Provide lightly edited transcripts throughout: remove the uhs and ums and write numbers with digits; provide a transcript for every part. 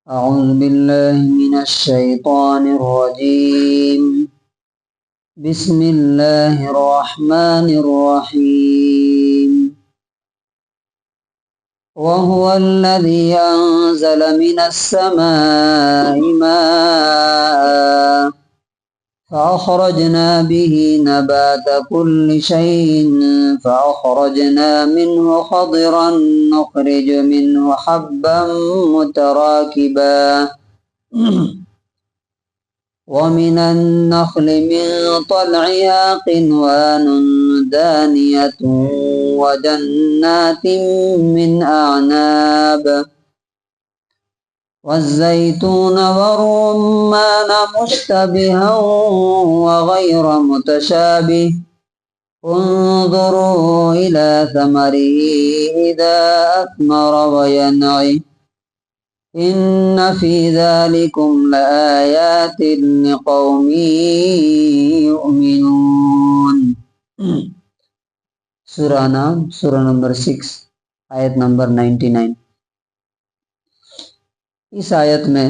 أعوذ بالله من الشيطان الرجيم. بسم الله الرحمن الرحيم. وهو الذي أنزل من السماء ماء فأخرجنا به نبات كل شيء فأخرجنا منه خضرا نخرج منه حبا متراكبا ومن النخل من طلعها قنوان دانية وجنات من أعناب والزيتون والرمان مشتبها وغير متشابه انظروا إلى ثمره إذا أثمر وينعي إن في ذلكم لآيات لقوم يؤمنون. سورہ نام سورہ نمبر 6 آیت نمبر 99. اس آیت میں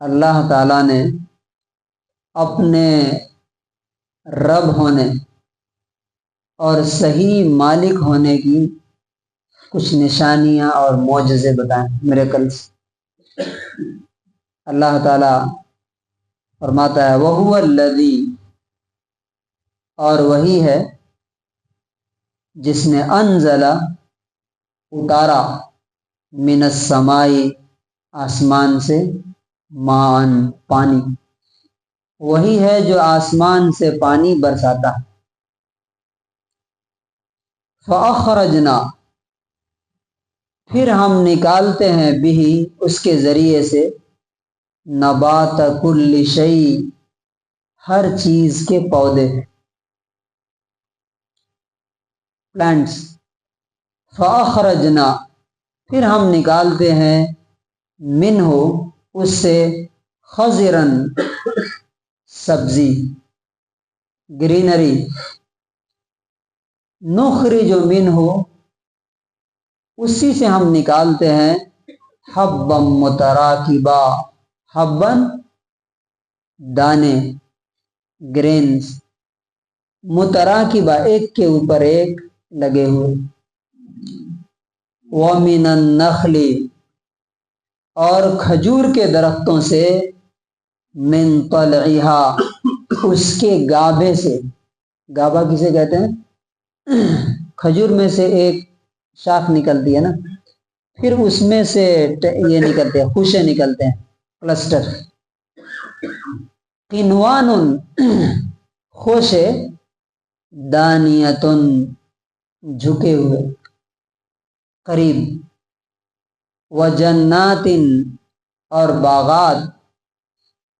اللہ تعالیٰ نے اپنے رب ہونے اور صحیح مالک ہونے کی کچھ نشانیاں اور معجزے بتائیں، میریکلز. اللہ تعالیٰ فرماتا ہے وَهُوَ الَّذِي، اور وہی ہے جس نے انزل اتارا من السماء آسمان سے ماءً پانی، وہی ہے جو آسمان سے پانی برساتا ہے. فَأَخْرَجْنَا، پھر ہم نکالتے ہیں بھی اس کے ذریعے سے نبات کل شیء، ہر چیز کے پودے، پلانٹس. فَأَخْرَجْنَا، پھر ہم نکالتے ہیں منہ اس سے خضرن سبزی، گرینری. نخرج منہ، اسی سے ہم نکالتے ہیں حبا متراکبا، حبن دانے، گرینز، متراکبہ ایک کے اوپر ایک لگے ہوئے. وَمِنَ النَّخْلِ، اور کھجور کے درختوں سے، من طلعها، اس کے گابے سے. گابا کسے کہتے ہیں؟ کھجور میں سے ایک شاخ نکلتی ہے نا، پھر اس میں سے یہ نکلتے ہیں، خوشے نکلتے ہیں، کلسٹر. قنوان، خوشے، دانیتن، جھکے ہوئے، قریب. وجنات، اور باغات،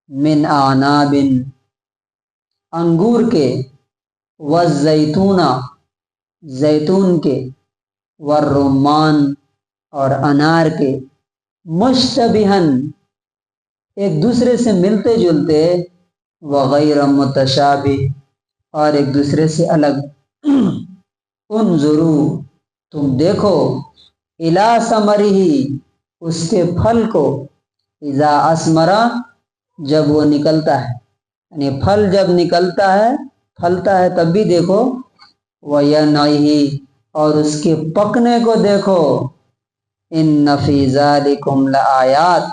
من اعناب، انگور کے. والزیتون، زیتون کے. والرمان، اور انار کے. مشتبہن، ایک دوسرے سے ملتے جلتے. وغیر متشابہ، اور ایک دوسرے سے الگ. انظروا، تم دیکھو. الی ثمرہ، اس کے پھل کو. اذا اثمرا، جب وہ نکلتا ہے، یعنی پھل جب نکلتا ہے، پھلتا ہے تب بھی دیکھو. وینعہ، اور اس کے پکنے کو دیکھو. ان فی ذالکم لآیات،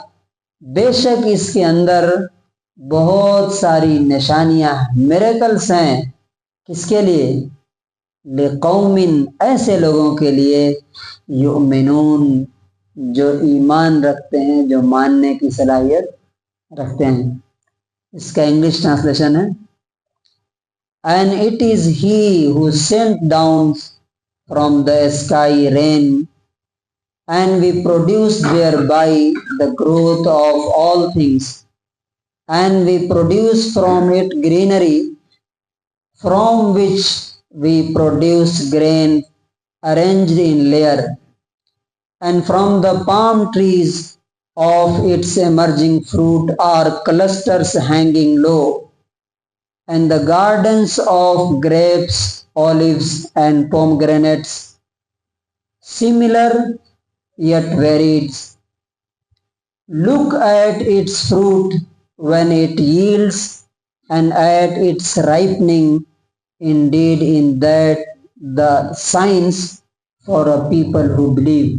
بے شک اس کے اندر بہت ساری نشانیاں، میریکلس ہیں. کس کے لیے؟ لقوم، ایسے لوگوں کے لیے. یؤمنون، جو ایمان رکھتے ہیں، جو ماننے کی صلاحیت رکھتے ہیں. اس کا انگلش ٹرانسلیشن ہے And it is he who sent down from the sky rain, and we produce thereby the growth of all things, and we produce from it greenery, from which we produce grain arranged in layer, and from the palm trees of its emerging fruit are clusters hanging low, and the gardens of grapes, olives, and pomegranates, similar yet varied. look at its fruit when it yields and at its ripening, indeed in that the signs for a people who believe.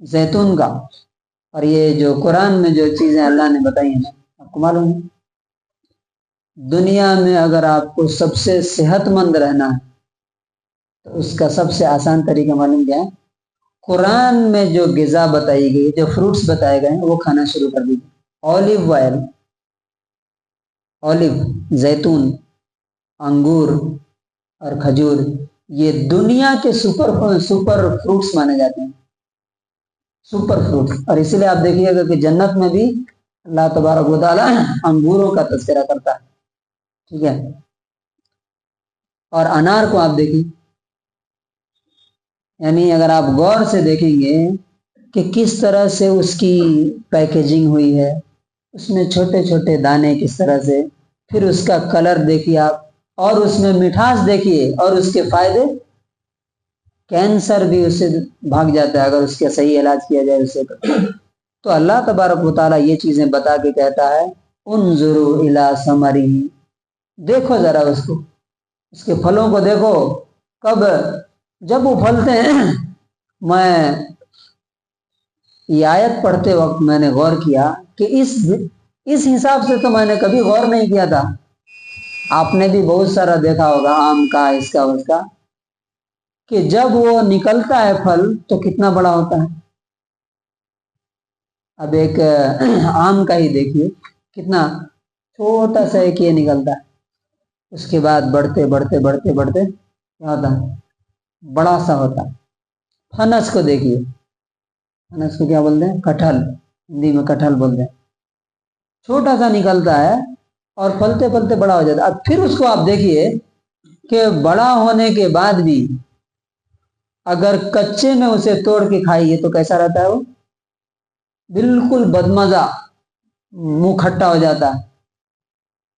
زیتون کا. اور یہ جو قرآن میں جو چیزیں اللہ نے بتائی ہیں آپ کو معلوم ہے، دنیا میں اگر آپ کو سب سے صحت مند رہنا ہے تو اس کا سب سے آسان طریقہ معلوم کیا ہے؟ قرآن میں جو غذا بتائی گئی، جو فروٹس بتائے گئے ہیں وہ کھانا شروع کر دیجیے. اولیو آئل، اولیو، زیتون، انگور اور کھجور، یہ دنیا کے سپر فروٹس مانے جاتے ہیں، سپر فروٹس. اور اسی لیے آپ دیکھیے گا کہ جنت میں بھی اللہ تبارک و تعالیٰ انگوروں کا تذکرہ کرتا ہے. ٹھیک ہے. اور انار کو آپ دیکھیں، یعنی اگر آپ غور سے دیکھیں گے کہ کس طرح سے اس کی پیکیجنگ ہوئی ہے، اس میں چھوٹے چھوٹے دانے کس طرح سے، پھر اس کا کلر دیکھیے آپ، اور اس میں مٹھاس دیکھیے، اور اس کے فائدے. کینسر بھی اس سے بھاگ جاتا ہے اگر اس کا صحیح علاج کیا جائے اس سے. تو اللہ تبارک و تعالیٰ یہ چیزیں بتا کے کہتا ہے انظروا الی ثمرہ، دیکھو ذرا اس کو، اس کے پھلوں کو دیکھو. کب؟ جب وہ پھلتے ہیں. میں یہ آیت پڑھتے وقت میں نے غور کیا کہ اس حساب سے تو میں نے کبھی غور نہیں کیا تھا. آپ نے بھی بہت سارا دیکھا ہوگا، آم کا، اس کا، اس کا، کہ جب وہ نکلتا ہے پھل تو کتنا بڑا ہوتا ہے. اب ایک آم کا ہی دیکھیے، کتنا چھوٹا سا ایک یہ نکلتا ہے، اس کے بعد بڑھتے بڑھتے بڑھتے بڑھتے کیا ہوتا ہے؟ بڑا سا ہوتا ہے. پھنس کو دیکھیے، پھنس کو کیا بولتے ہیں؟ کٹہل، ہندی میں کٹہل بولتے ہیں. چھوٹا سا نکلتا ہے اور پھلتے پھلتے بڑا ہو جاتا ہے. اب پھر اس کو آپ دیکھیے کہ بڑا ہونے کے بعد بھی اگر کچے میں اسے توڑ کے کھائیے تو کیسا رہتا ہے؟ وہ بالکل بدمزہ، منہ کھٹا ہو جاتا ہے.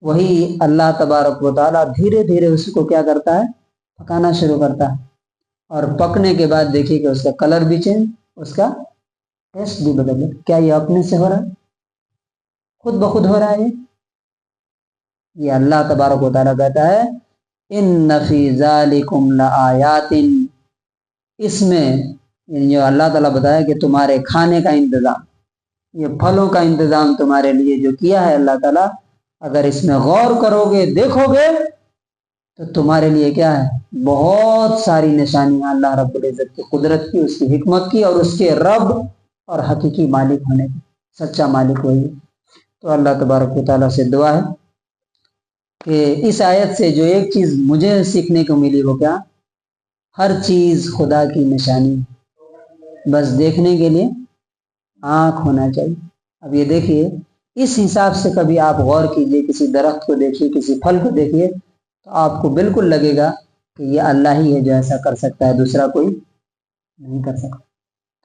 وہی اللہ تبارک و تعالیٰ دھیرے دھیرے اس کو کیا کرتا ہے؟ پکانا شروع کرتا ہے. اور پکنے کے بعد دیکھیے کہ اس کا کلر بھی چینج، اس کا ٹیسٹ بھی بدل گیا. کیا یہ اپنے سے ہو رہا ہے؟ خود بخود ہو رہا ہے. یہ اللہ تبارک و تعالیٰ کہتا ہے ان فی ذالکم لآیات، اس میں جو اللہ تعالیٰ بتایا کہ تمہارے کھانے کا انتظام، یہ پھلوں کا انتظام تمہارے لیے جو کیا ہے اللہ تعالیٰ، اگر اس میں غور کرو گے، دیکھو گے، تو تمہارے لیے کیا ہے؟ بہت ساری نشانیاں اللہ رب العزت کی قدرت کی، اس کی حکمت کی، اور اس کے رب اور حقیقی مالک ہونے کی. سچا مالک وہی. تو اللہ تبارک و تعالیٰ سے دعا ہے کہ اس آیت سے جو ایک چیز مجھے سیکھنے کو ملی وہ کیا؟ ہر چیز خدا کی نشانی، بس دیکھنے کے لیے آنکھ ہونا چاہیے. اب یہ دیکھیے، اس حساب سے کبھی آپ غور کیجئے، کسی درخت کو دیکھیے، کسی پھل کو دیکھیے، تو آپ کو بالکل لگے گا کہ یہ اللہ ہی ہے جو ایسا کر سکتا ہے، دوسرا کوئی نہیں کر سکتا.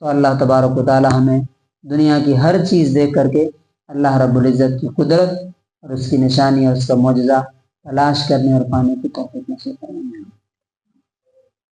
تو اللہ تبارک و تعالی ہمیں دنیا کی ہر چیز دیکھ کر کے اللہ رب العزت کی قدرت اور اس کی نشانی اور اس کا معجزہ تلاش کرنے اور پانے کی توفیق نصیب فرمائے.